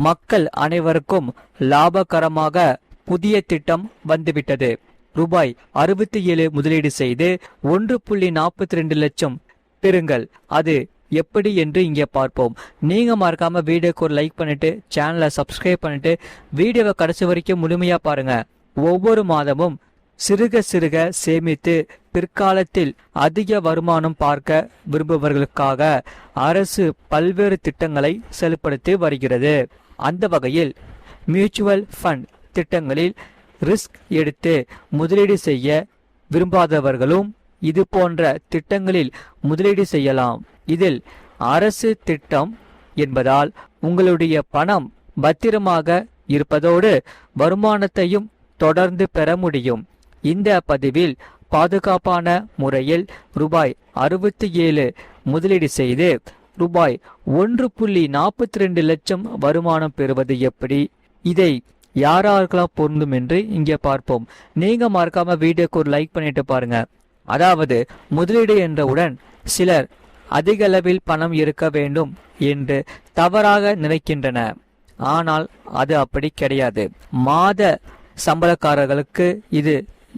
மக்கள் அனைவருக்கும் லாபகரமாக புதிய திட்டம் வந்துவிட்டது. ரூபாய் 67 முதலீடு செய்து 1.42 லட்சம் பெறுங்கள். அது எப்படி என்று இங்கே பார்ப்போம். நீங்க மறக்காம வீடியோக்கு ஒரு லைக் பண்ணிட்டு சேனலை சப்ஸ்கிரைப் பண்ணிட்டு வீடியோவை கடைசி வரைக்கும் முழுமையா பாருங்க. ஒவ்வொரு மாதமும் சிறுக சிறுக சேமித்து பிற்காலத்தில் அதிக வருமானம் பார்க்க விரும்புபவர்களுக்காக அரசு பல்வேறு திட்டங்களை செயல்படுத்தி வருகிறது. அந்த வகையில் மியூச்சுவல் ஃபண்ட் திட்டங்களில் ரிஸ்க் எடுத்து முதலீடு செய்ய விரும்பாதவர்களும் இது போன்ற திட்டங்களில் முதலீடு செய்யலாம். இதில் அரசு திட்டம் என்பதால் உங்களுடைய பணம் பத்திரமாக இருப்பதோடு வருமானத்தையும் தொடர்ந்து பெற முடியும். இந்த பதிவில் பாதுகாப்பான முறையில் ரூபாய் 67 முதலீடு செய்து ரூபாய் 1.42 லட்சம் வருமானம் பெறுவது எப்படி, இதை யாராருக்கெல்லாம் பொருந்தும் என்று இங்கே பார்ப்போம். நீங்க மறக்காம வீடியோக்கு ஒரு லைக் பண்ணிட்டு பாருங்க. அதாவது முதலீடு என்றவுடன் சிலர் அதிக அளவில் பணம் இருக்க வேண்டும் என்று தவறாக நினைக்கின்றன. ஆனால் அது அப்படி கிடையாது. மாத சம்பளக்காரர்களுக்கு இது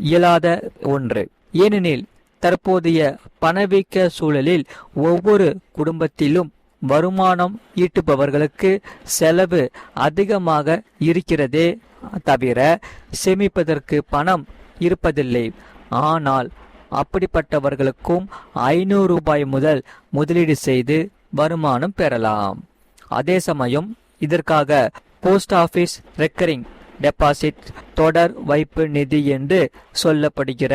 இயலாத ஒன்று. ஏனெனில் தற்போதைய பணவீக்க சூழலில் ஒவ்வொரு குடும்பத்திலும் வருமானம் ஈட்டுபவர்களுக்கு செலவு அதிகமாக இருக்கிறதே தவிர சேமிப்பதற்கு பணம் இருப்பதில்லை. ஆனால் அப்படிப்பட்டவர்களுக்கும் 500 ரூபாய் முதல் முதலீடு செய்து வருமானம் பெறலாம். அதே சமயம் இதற்காக போஸ்ட் ஆபீஸ் ரெக்கரிங் டெபாசிட் தொடர் வைப்பு நிதி என்று சொல்லப்படுகிற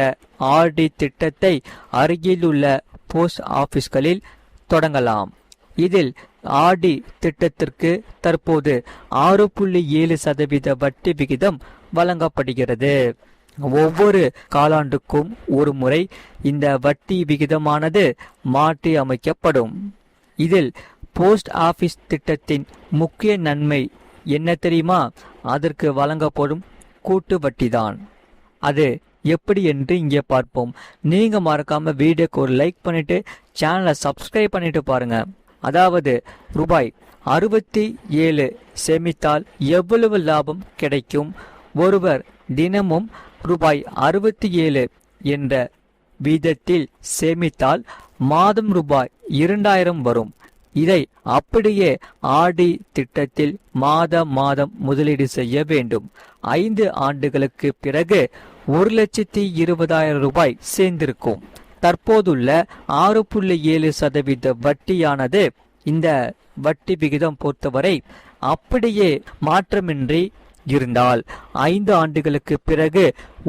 ஆர்டி திட்டத்தை அருகில் உள்ள போஸ்ட் ஆபீஸ்களில் தொடங்கலாம். இதில் ஆர்டி திட்டத்திற்கு தற்போது 6.7% வட்டி விகிதம் வழங்கப்படுகிறது. ஒவ்வொரு காலாண்டுக்கும் ஒரு முறை இந்த வட்டி விகிதமானது மாற்றி அமைக்கப்படும். இதில் போஸ்ட் ஆபீஸ் திட்டத்தின் முக்கிய நன்மை என்ன தெரியுமா? அதற்கு வழங்கப்படும் கூட்டு வட்டிதான். அது எப்படி என்று இங்கே பார்ப்போம். நீங்க மறக்காம வீடியோக்கு ஒரு லைக் பண்ணிட்டு சேனலை சப்ஸ்கிரைப் பண்ணிட்டு பாருங்க. அதாவது ரூபாய் 67 சேமித்தால் எவ்வளவு லாபம் கிடைக்கும்? ஒருவர் தினமும் ரூபாய் 67 என்ற வீதத்தில் சேமித்தால் மாதம் ரூபாய் 2000 வரும். இதை அப்படியே ஆர்டி திட்டத்தில் மாதம் முதலீடு செய்ய வேண்டும். 5 ஆண்டுகளுக்கு பிறகு 1,20,000 ரூபாய் சேர்ந்திருக்கும். தற்போதுள்ள 6.7% வட்டியானது இந்த வட்டி விகிதம் பொறுத்தவரை அப்படியே மாற்றமின்றி இருந்தால் 5 ஆண்டுகளுக்கு பிறகு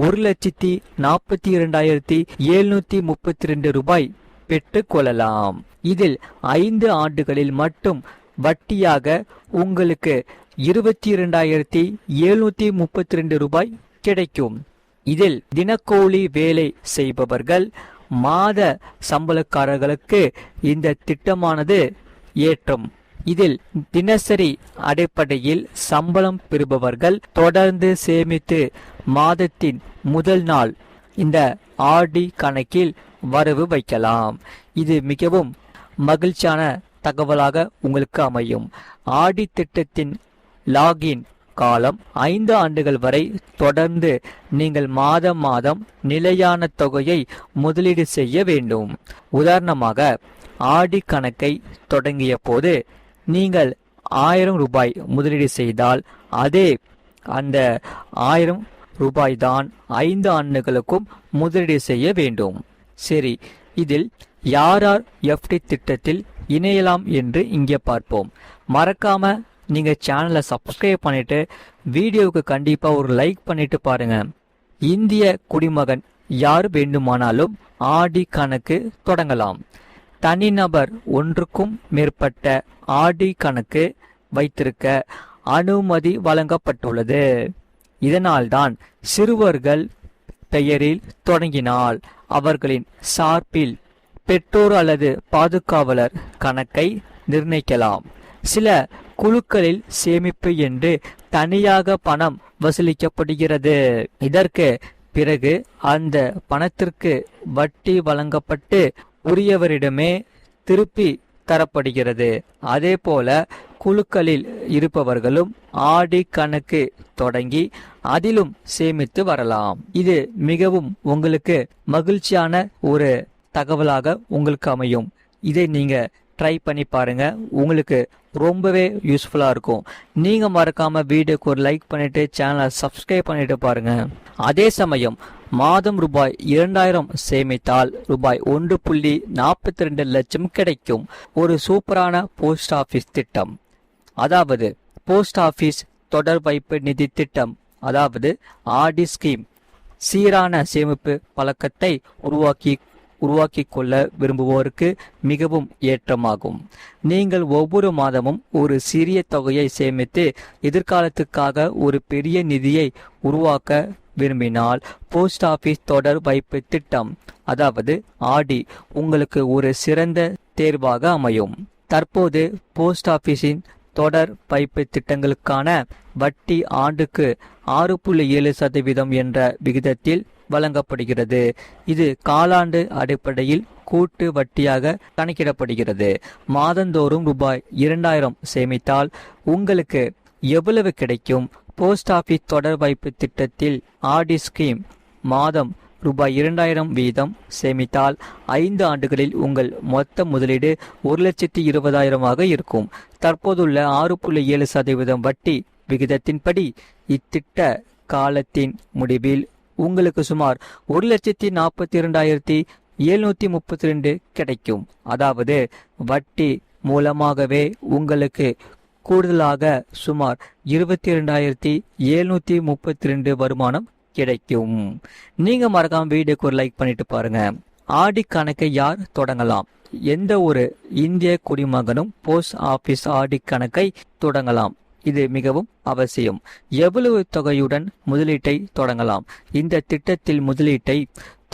1,42,732 ரூபாய் பெற்றுக் கொள்ளலாம். இதில் 5 ஆண்டுகளில் மட்டும் வட்டியாக உங்களுக்கு 22,732 ரூபாய் கிடைக்கும். இதில் தினக்கூலி வேலை செய்பவர்கள், மாத சம்பளக்காரர்களுக்கு இந்த திட்டமானது ஏற்றம். இதில் தினசரி அடிப்படையில் சம்பளம் பெறுபவர்கள் தொடர்ந்து சேமித்து மாதத்தின் முதல் நாள் இந்த ஆர்டி கணக்கில் வரவு வைக்கலாம். இது மிகவும் மகிழ்ச்சியான தகவலாக உங்களுக்கு அமையும். ஆர்டி திட்டத்தின் லாகின் காலம் 5 ஆண்டுகள் வரை தொடர்ந்து நீங்கள் மாதம் நிலையான தொகையை முதலீடு செய்ய வேண்டும். உதாரணமாக ஆர்டி கணக்கை தொடங்கிய போது நீங்கள் 1000 ரூபாய் முதலீடு செய்தால் அதே அந்த 1000 ரூபாய் தான் 5 ஆண்டுகளுக்கும் முதலீடு செய்ய வேண்டும். சரி, இதில் யார் எஃப்டி திட்டத்தில் இணையலாம் என்று இங்கே பார்ப்போம். மறக்காம நீங்க சேனலை சப்ஸ்கிரைப் பண்ணிட்டு வீடியோவுக்கு கண்டிப்பா ஒரு லைக் பண்ணிட்டு பாருங்க. இந்திய குடிமகன் யார் வேண்டுமானாலும் ஆர்டி கணக்கு தொடங்கலாம். தனிநபர் ஒன்றுக்கும் மேற்பட்ட ஆர்டி கணக்கு வைத்திருக்க அனுமதி வழங்கப்பட்டுள்ளது. இதனால்தான் சிறுவர்கள் பெயரில் தொடங்கினால் அவர்களின் சார்பில் பெற்றோர் அல்லது பாதுகாவலர் கணக்கை நிர்ணயிக்கலாம். சில குழுக்களில் சேமிப்பு என்று தனியாக பணம் வசூலிக்கப்படுகிறது. இதற்கு பிறகு அந்த பணத்திற்கு வட்டி வழங்கப்பட்டு உரியவரிடமே திருப்பி தரப்படுகிறது. அதே போல குழுக்களில் இருப்பவர்களும் ஆடி கணக்கு தொடங்கி அதிலும் சேமித்து வரலாம். இது மிகவும் உங்களுக்கு மகிழ்ச்சியான ஒரு தகவலாக உங்களுக்கு அமையும். இதை நீங்க ட்ரை பண்ணி பாருங்க, உங்களுக்கு ரொம்பவே யூஸ்ஃபுல்லா இருக்கும். நீங்க மறக்காம வீடியோக்கு ஒரு லைக் பண்ணிட்டு சேனலை சப்ஸ்கிரைப் பண்ணிட்டு பாருங்க. அதே சமயம் மாதம் ரூபாய் 2000 சேமித்தால் ரூபாய் 1.42 லட்சம் கிடைக்கும். ஒரு சூப்பரான போஸ்ட் ஆபீஸ் திட்டம், அதாவது போஸ்ட் ஆபீஸ் தொடர் வைப்பு நிதி திட்டம், அதாவது ஆர்டி ஸ்கீம் சீரான சேமிப்பு பழக்கத்தை உருவாக்கி கொள்ள விரும்புவோருக்கு மிகவும் ஏற்றமாகும். நீங்கள் ஒவ்வொரு மாதமும் ஒரு சிறிய தொகையை சேமித்து எதிர்காலத்துக்காக ஒரு பெரிய நிதியை உருவாக்க விரும்பினால் போஸ்ட் ஆபீஸ் தொடர் வைப்பு திட்டம், அதாவது ஆர்டி, உங்களுக்கு ஒரு சிறந்த தேர்வாக அமையும். தற்போது போஸ்ட் ஆபீஸின் தொடர் வைப்பு திட்டங்களுக்கான வட்டி ஆண்டுக்கு 6.7% என்ற விகிதத்தில் வழங்கப்படுகிறது. இது காலாண்டு அடிப்படையில் கூட்டு வட்டியாக கணக்கிடப்படுகிறது. மாதந்தோறும் ரூபாய் 2000 சேமித்தால் உங்களுக்கு எவ்வளவு கிடைக்கும்? போஸ்ட் ஆபீஸ் தொடர் வைப்பு திட்டத்தில் ஆர்டி ஸ்கீம் மாதம் ரூபாய் 2000 வீதம் சேமித்தால் 5 ஆண்டுகளில் உங்கள் மொத்த முதலீடு 1,20,000 இருக்கும். தற்போதுள்ள 6.7% வட்டி விகிதத்தின்படி இத்திட்ட காலத்தின் முடிவில் உங்களுக்கு சுமார் 1,42,732 கிடைக்கும். அதாவது வட்டி மூலமாகவே உங்களுக்கு கூடுதலாக சுமார் 22,732 வருமானம் கிடைக்கும். நீங்க மறக்காம வீடியோக்கு ஒரு லைக் பண்ணிட்டு பாருங்க. ஆடி கணக்கை யார் தொடங்கலாம்? எந்த ஒரு இந்திய குடிமகனும் போஸ்ட் ஆபீஸ் ஆடி கணக்கை தொடங்கலாம். இது மிகவும் அவசியம். எவ்வளவு தொகையுடன் முதலீட்டை தொடங்கலாம்? இந்த திட்டத்தில் முதலீட்டை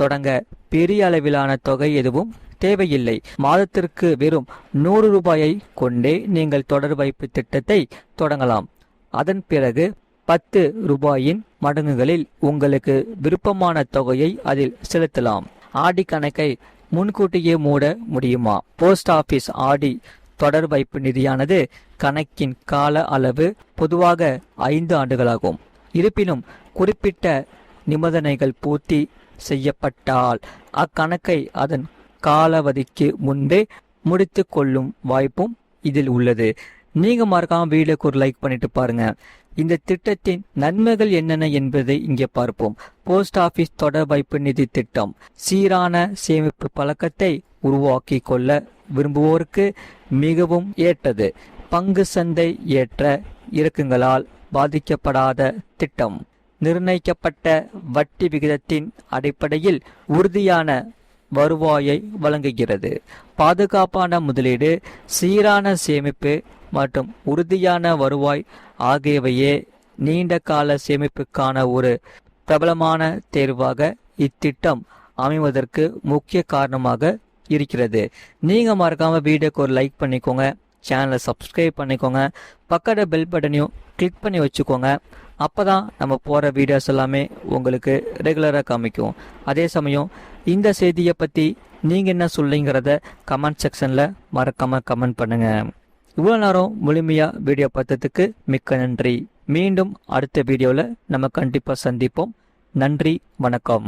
தொடங்க பெரிய அளவிலான தொகை எதுவும் தேவையில்லை. மாதத்திற்கு வெறும் 100 ரூபாயை கொண்டே நீங்கள் தொடர் வைப்பு திட்டத்தை தொடங்கலாம். அதன் பிறகு 10 ரூபாயின் மடங்குகளில் உங்களுக்கு விருப்பமான தொகையை அதில் செலுத்தலாம். ஆடி கணக்கை முன்கூட்டியே மூட முடியுமா? போஸ்ட் ஆபீஸ் ஆடி தொடர் வைப்பு நிதியானது கணக்கின் கால அளவு பொதுவாக 5 ஆண்டுகளாகும். இருப்பினும் குறிப்பிட்ட நிபந்தனைகள் பூர்த்தி செய்யப்பட்டால் அக்கணக்கை அதன் காலாவதிக்கு முன்பே முடித்து கொள்ளும் வாய்ப்பும் இதில் உள்ளது. நீங்க மறக்காம வீடியோக்கு ஒரு லைக் பண்ணிட்டு பாருங்க. இந்த திட்டத்தின் நன்மைகள் என்னென்ன என்பதை இங்கே பார்ப்போம். போஸ்ட் ஆபீஸ் தொடர் வைப்பு நிதி திட்டம் சீரான சேமிப்பு பழக்கத்தை உருவாக்கி கொள்ள விரும்புவோருக்கு மிகவும் ஏற்றது. பங்கு சந்தை ஏற்ற இறக்குங்களால் பாதிக்கப்படாத திட்டம். நிர்ணயிக்கப்பட்ட வட்டி விகிதத்தின் அடிப்படையில் உறுதியான வருவாயை வழங்குகிறது. பாதுகாப்பான முதலீடு, சீரான சேமிப்பு மற்றும் உறுதியான வருவாய் ஆகியவையே நீண்ட கால சேமிப்புக்கான ஒரு பிரபலமான தேர்வாக இத்திட்டம் அமைவதற்கு முக்கிய காரணமாக இருக்கிறது. நீங்க மறக்காம வீடியோக்கு ஒரு லைக் பண்ணிக்கோங்க, சேனலை சப்ஸ்கிரைப் பண்ணிக்கோங்க, பக்கத்துல பெல் பட்டனையும் கிளிக் பண்ணி வச்சுக்கோங்க. அப்பதான் நம்ம போற வீடியோஸ் எல்லாமே உங்களுக்கு ரெகுலரா காமிக்கும். அதே சமயம் இந்த செய்தியை பத்தி நீங்க என்ன சொல்லுங்கிறத கமெண்ட் செக்ஷன்ல மறக்காம கமெண்ட் பண்ணுங்க. இவ்வளோ நேரம் முழுமையா வீடியோ பார்த்ததுக்கு மிக்க நன்றி. மீண்டும் அடுத்த வீடியோவில் நம்ம கண்டிப்பாக சந்திப்போம். நன்றி, வணக்கம்.